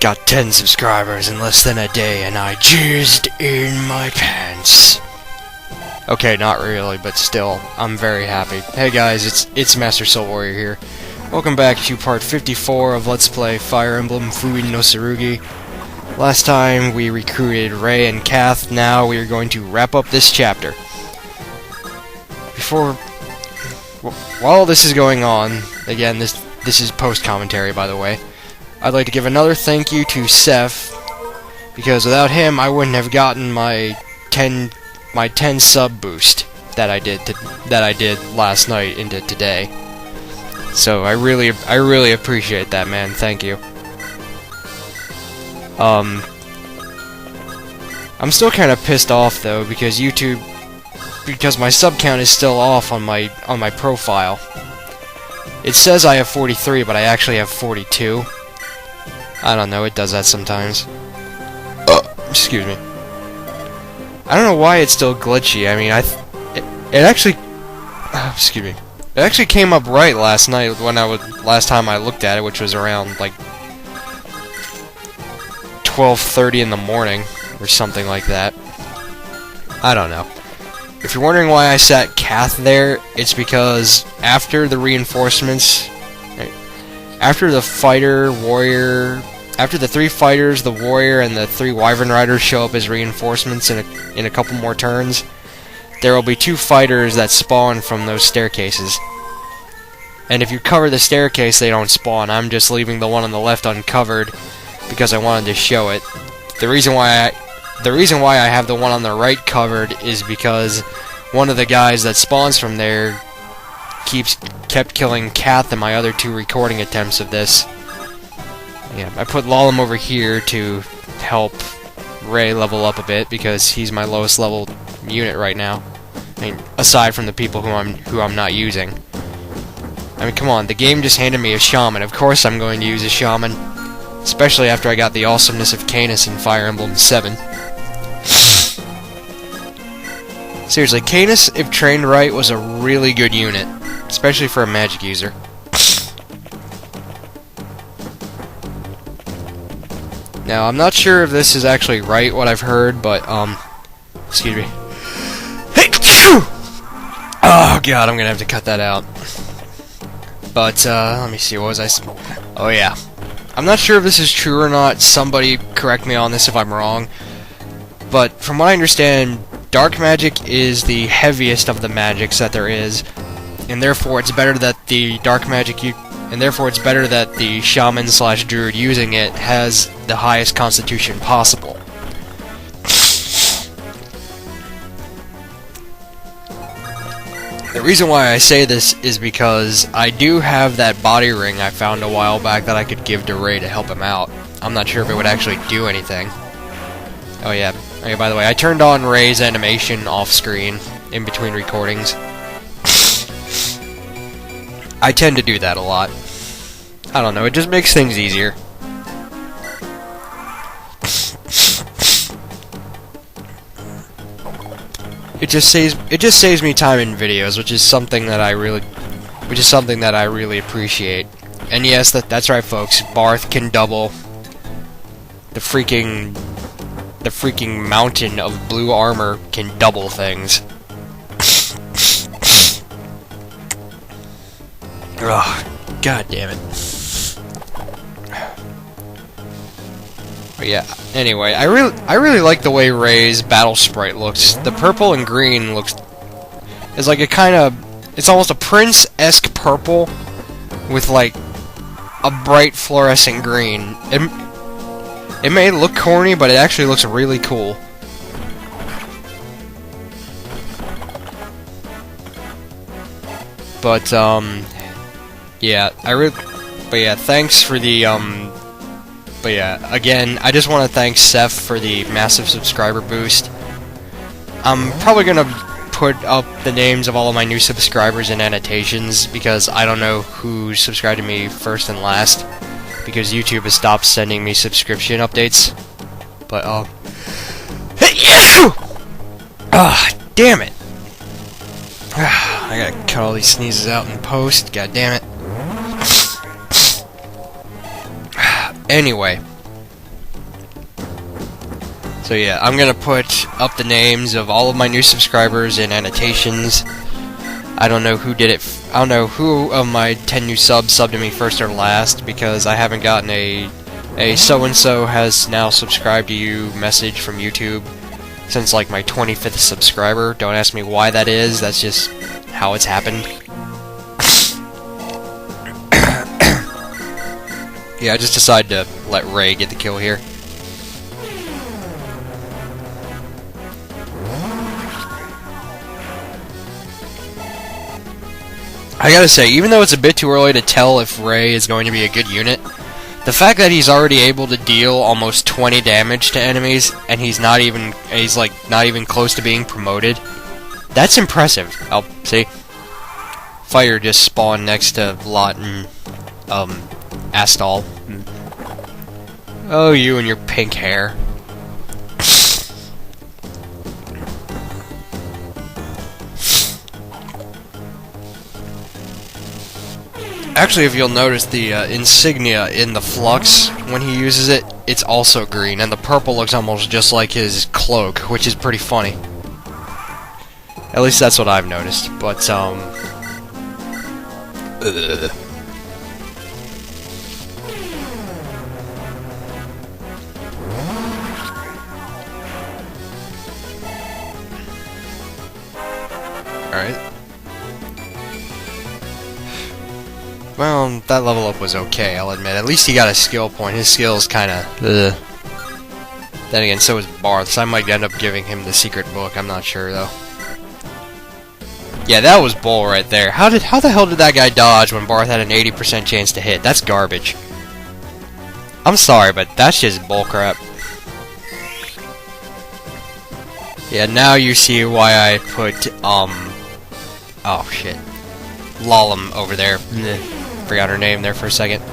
Got 10 subscribers in less than a day, and I jizzed in my pants. Okay, not really, but still, I'm very happy. Hey guys, it's Master Soul Warrior here. Welcome back to part 54 of Let's Play Fire Emblem Fuin no Tsurugi. Last time we recruited Ray and Kath, now we are going to wrap up this chapter. While this is going on, again, this is post-commentary, by the way, I'd like to give another thank you to Seph, because without him I wouldn't have gotten my 10 sub boost that I did last night into today. So I really appreciate that, man. Thank you. I'm still kind of pissed off though because because my sub count is still off on my profile. It says I have 43, but I actually have 42. I don't know, it does that sometimes. Excuse me. I don't know why it's still glitchy. I mean, it actually excuse me. It actually came up right last night when last time I looked at it, which was around like 12:30 in the morning or something like that. I don't know. If you're wondering why I sat Kath there, it's because after the reinforcements, after the after the 3 fighters, the warrior, and the 3 wyvern riders show up as reinforcements in a couple more turns, there will be 2 fighters that spawn from those staircases. And if you cover the staircase, they don't spawn. I'm just leaving the one on the left uncovered because I wanted to show it. The reason why I have the one on the right covered is because one of the guys that spawns from there kept killing Kath in my other 2 recording attempts of this. Yeah, I put Lalem over here to help Ray level up a bit because he's my lowest level unit right now. I mean, aside from the people who I'm not using. I mean, come on, the game just handed me a shaman. Of course I'm going to use a shaman, especially after I got the awesomeness of Canis in Fire Emblem 7. Seriously, Canis, if trained right, was a really good unit, especially for a magic user. Now, I'm not sure if this is actually right, what I've heard, but, excuse me. Oh, God, I'm gonna have to cut that out. But, let me see, what was I oh, yeah. I'm not sure if this is true or not, somebody correct me on this if I'm wrong. But, from what I understand, dark magic is the heaviest of the magics that there is, and therefore it's better that the dark magic it's better that the shaman/druid using it has the highest constitution possible. The reason why I say this is because I do have that body ring I found a while back that I could give to Ray to help him out. I'm not sure if it would actually do anything. Oh yeah. Okay, by the way, I turned on Ray's animation off screen in between recordings. I tend to do that a lot. I don't know, it just makes things easier. It just saves me time in videos, which is something that I really appreciate. And yes, that's right, folks. Barth can double the freaking mountain of blue armor can double things. Ugh, god damn it. But yeah, anyway, I really like the way Ray's battle sprite looks. The purple and green is like it's almost a Prince-esque purple with like a bright fluorescent green. It may look corny, but it actually looks really cool. But yeah, thanks for the but yeah, again, I just want to thank Seph for the massive subscriber boost. I'm probably gonna put up the names of all of my new subscribers in annotations because I don't know who subscribed to me first and last because YouTube has stopped sending me subscription updates. But damn it! I gotta cut all these sneezes out in post. God damn it! Anyway, So yeah, I'm gonna put up the names of all of my new subscribers in annotations. I don't know who did it. I don't know who of my 10 new subs subbed to me first or last, because I haven't gotten a so-and-so has now subscribed to you message from YouTube since like my 25th subscriber. Don't ask me why that is. That's just how it's happened. Yeah, I just decided to let Ray get the kill here. I gotta say, even though it's a bit too early to tell if Ray is going to be a good unit, the fact that he's already able to deal almost 20 damage to enemies, and he's not even close to being promoted, that's impressive. Oh, see? Fire just spawned next to Lot and, Astal. Oh, you and your pink hair. Actually, if you'll notice, the insignia in the flux, when he uses it, it's also green, and the purple looks almost just like his cloak, which is pretty funny. At least that's what I've noticed, but, Alright. Well, that level up was okay, I'll admit. At least he got a skill point. His skill's kinda... Then again, so is Barth, so I might end up giving him the secret book. I'm not sure, though. Yeah, that was bull right there. How the hell did that guy dodge when Barth had an 80% chance to hit? That's garbage. I'm sorry, but that's just bullcrap. Yeah, now you see why I put, oh, shit. Lalem over there. Forgot her name there for a second.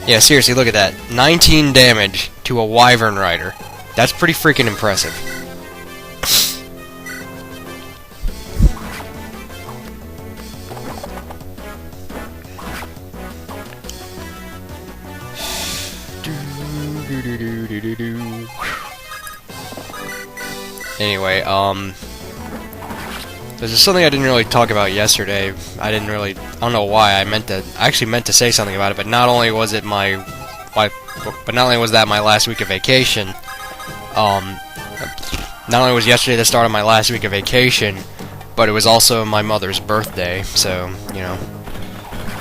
Yeah, seriously, look at that. 19 damage to a Wyvern Rider. That's pretty freaking impressive. Anyway, there's something I didn't really talk about yesterday. I don't know why. I actually meant to say something about it, but not only was that my last week of vacation, not only was yesterday the start of my last week of vacation, but it was also my mother's birthday, so, you know,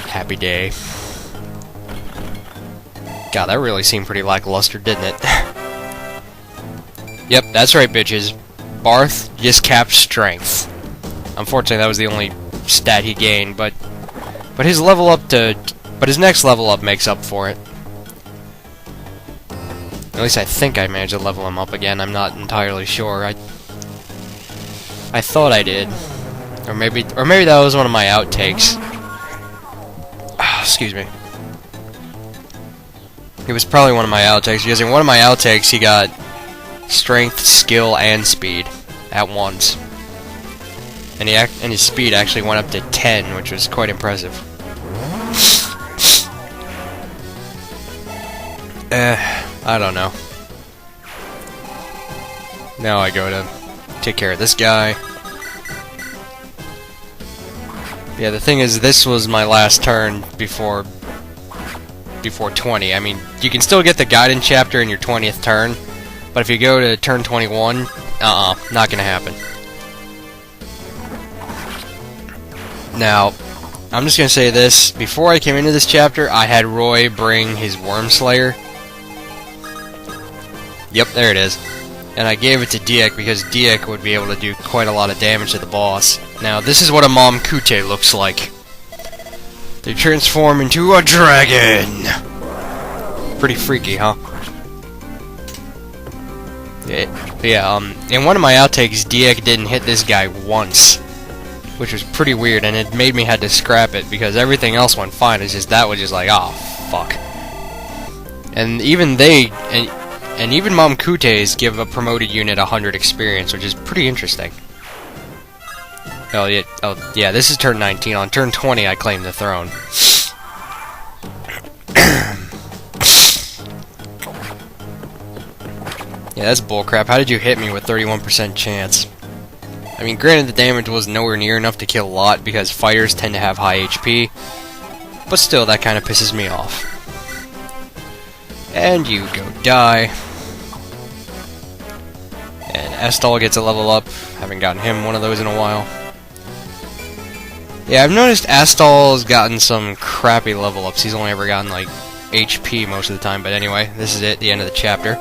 happy day. God, that really seemed pretty lackluster, didn't it? Yep, that's right, bitches. Barth just capped strength. Unfortunately, that was the only stat he gained, but his next level up makes up for it. At least I think I managed to level him up again. I'm not entirely sure. I thought I did, or maybe that was one of my outtakes. Excuse me. It was probably one of my outtakes, because in one of my outtakes he got strength, skill, and speed at once. And his speed actually went up to 10, which was quite impressive. I don't know. Now I go to take care of this guy. Yeah, the thing is, this was my last turn before 20. I mean, you can still get the guidance chapter in your 20th turn, but if you go to turn 21, not gonna happen. Now, I'm just gonna say this, before I came into this chapter, I had Roy bring his Worm Slayer. Yep, there it is. And I gave it to Diek because Diek would be able to do quite a lot of damage to the boss. Now, this is what a Mom Kute looks like. They transform into a dragon! Pretty freaky, huh? Yeah, in one of my outtakes, Diek didn't hit this guy once, which was pretty weird, and it made me had to scrap it, because everything else went fine. It's just, that was just like, oh, fuck. And even and even Mom Kutes give a promoted unit 100 experience, which is pretty interesting. Oh yeah, this is turn 19. On turn 20, I claim the throne. Yeah, that's bullcrap. How did you hit me with 31% chance? I mean, granted, the damage was nowhere near enough to kill a lot because fighters tend to have high HP, but still, that kind of pisses me off. And you go die. And Estall gets a level up. Haven't gotten him one of those in a while. Yeah, I've noticed Astall's gotten some crappy level ups. He's only ever gotten, like, HP most of the time. But anyway, this is it, the end of the chapter.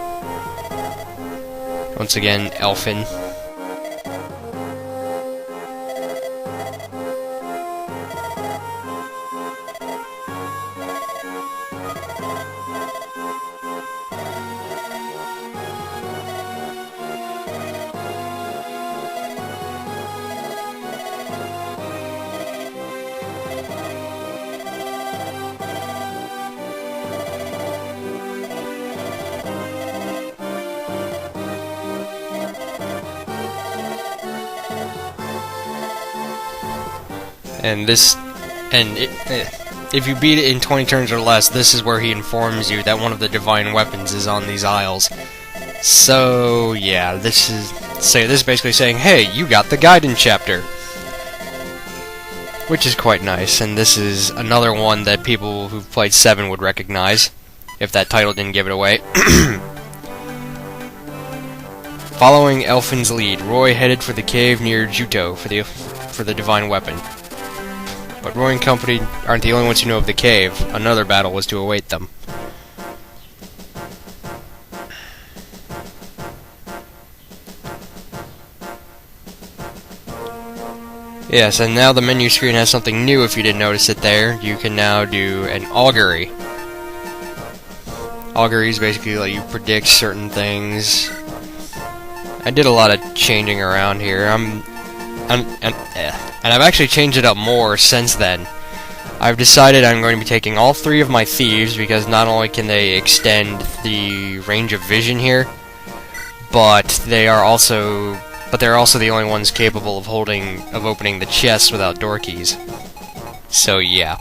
Once again, Elfin. And this, if you beat it in 20 turns or less, this is where he informs you that one of the divine weapons is on these isles. So yeah, this is basically saying, hey, you got the Gaiden chapter, which is quite nice. And this is another one that people who've played 7 would recognize, if that title didn't give it away. Following Elfin's lead, Roy headed for the cave near Juto for the divine weapon. But Roy and company aren't the only ones who know of the cave. Another battle was to await them. Yes, and now the menu screen has something new if you didn't notice it there. You can now do an augury. Auguries basically let you predict certain things. I did a lot of changing around here. And I've actually changed it up more since then. I've decided I'm going to be taking all 3 of my thieves because not only can they extend the range of vision here, but they're also the only ones capable of opening the chests without door keys. So yeah.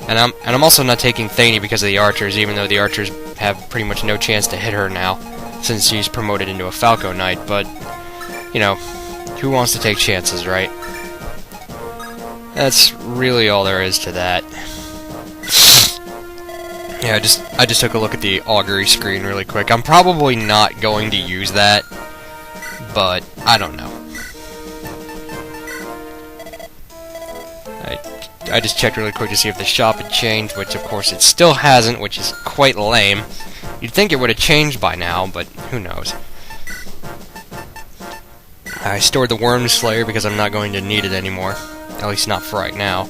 And I'm also not taking Thane because of the archers, even though the archers have pretty much no chance to hit her now, since she's promoted into a Falco Knight, but you know, who wants to take chances, right? That's really all there is to that. Yeah, I just took a look at the augury screen really quick. I'm probably not going to use that, but I don't know. I just checked really quick to see if the shop had changed, which of course it still hasn't, which is quite lame. You'd think it would have changed by now, but who knows. I stored the Worm Slayer because I'm not going to need it anymore. At least not for right now.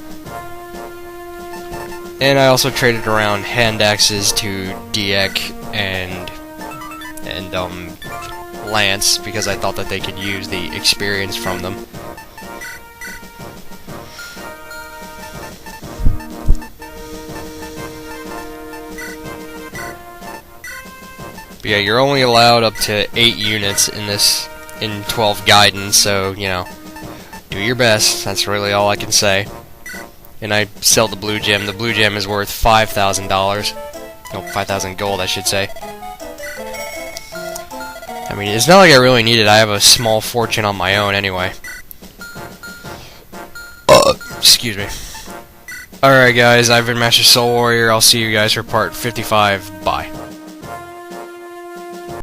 And I also traded around hand axes to Diek and Lance because I thought that they could use the experience from them. But yeah, you're only allowed up to 8 units in 12 Gaiden, so, you know, do your best. That's really all I can say. And I sell the blue gem. The blue gem is worth $5,000. No, 5,000 gold, I should say. I mean, it's not like I really need it. I have a small fortune on my own anyway. Excuse me. Alright guys, I've been Master Soul Warrior. I'll see you guys for part 55. Bye.